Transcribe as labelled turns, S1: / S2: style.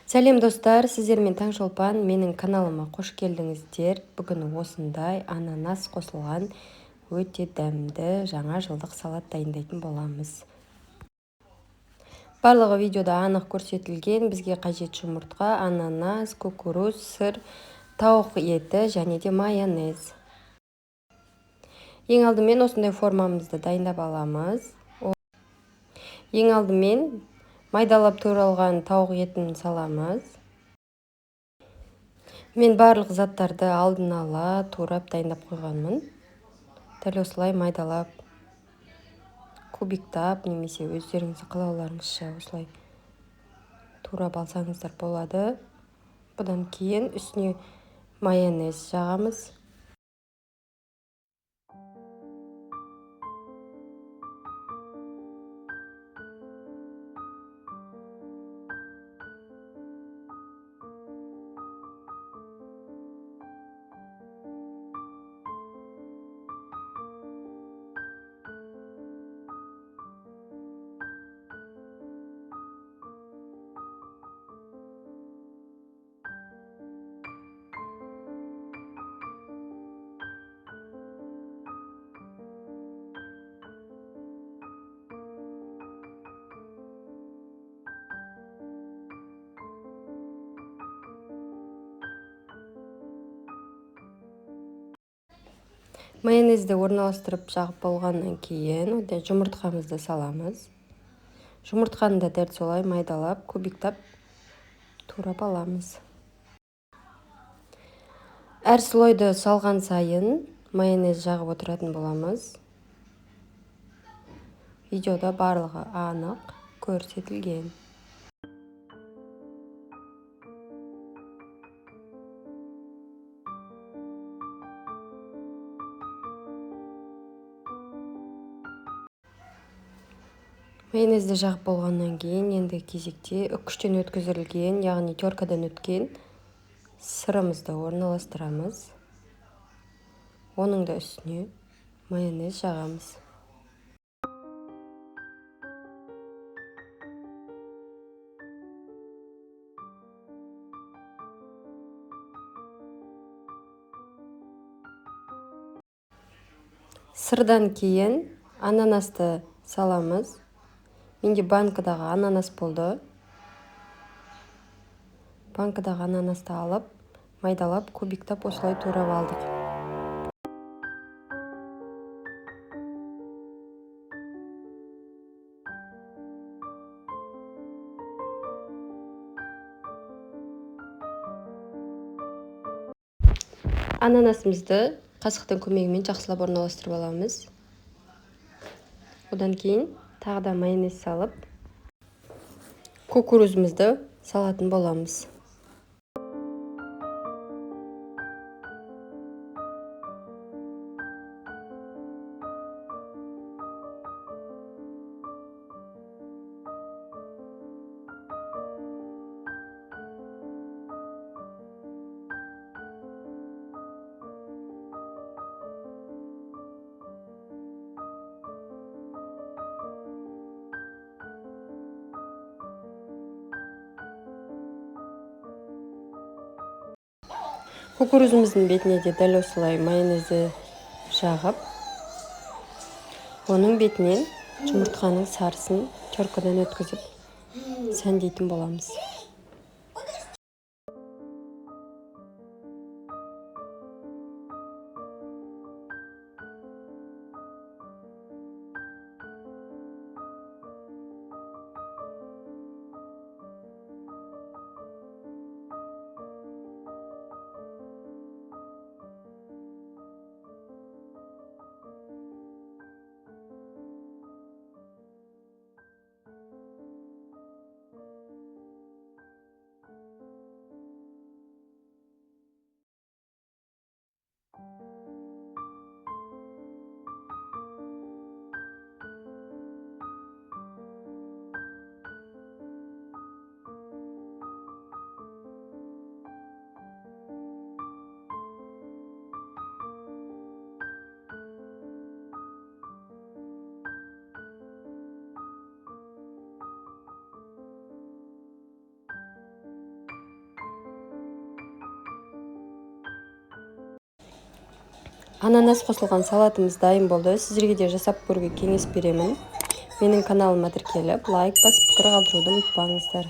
S1: Сәлем достар, сіздермен Таңшолпан, менің каналыма қош келдіңіздер. Бүгін осындай ананас қосылған өте дәмді жаңа жылдық салат дайындайтын боламыз. Барлығы видеода анық көрсетілген. Бізге қажет жұмыртқа, ананас, кукуруз, сыр, тауық еті және де майонез. Ең алдымен осындай формамызды дайындап аламыз. Ең алдымен майдалап туралған тауық етін саламыз. Мен барлық заттарды алдын ала турап дайындап қойғанмын. Дәл осылай майдалап, кубиктап, немесе өздеріңіз қалауларыңызша осылай турап алсаңыздар болады. Бұдан кейін үстіне майонез жағамыз. Майонезді орналастырып жағып болғаннан кейін жұмыртқамызды саламыз. Жұмыртқаны да дәл солай майдалап, кубиктап турап аламыз. Әр слойды салған сайын майонез жағып отыратын боламыз. Видеода барлығы анық көрсетілген. Майонезді жағып болғаннан кейін енді кезекте үккіштен өткізілген, яғни теркадан өткен сырымызды орналастырамыз. Оның да үстіне майонез жағамыз. Сырдан кейін ананасты саламыз. Менде банкадағы ананас болды. Банкадағы ананасты алып, майдалап, кубиктап осылай турап алдық. Ананасымызды қасықтың көмегімен жақсылап орналастырып аламыз. Одан кейін тағы да майонез салып, кукурузымызды салатын боламыз. Кукурузымыздың бетіне де дәл осылай майонезді жағып, оның бетінен жұмыртқаның сарысын теркадан өткізіп сәндейтін боламыз. Ананас қосылған салатымыз дайын болды. Сіздерге де жасап көруге кеңес беремін. Менің каналыма тіркеліп, лайк басып, пікір қалдыруды ұмытпаңыздар.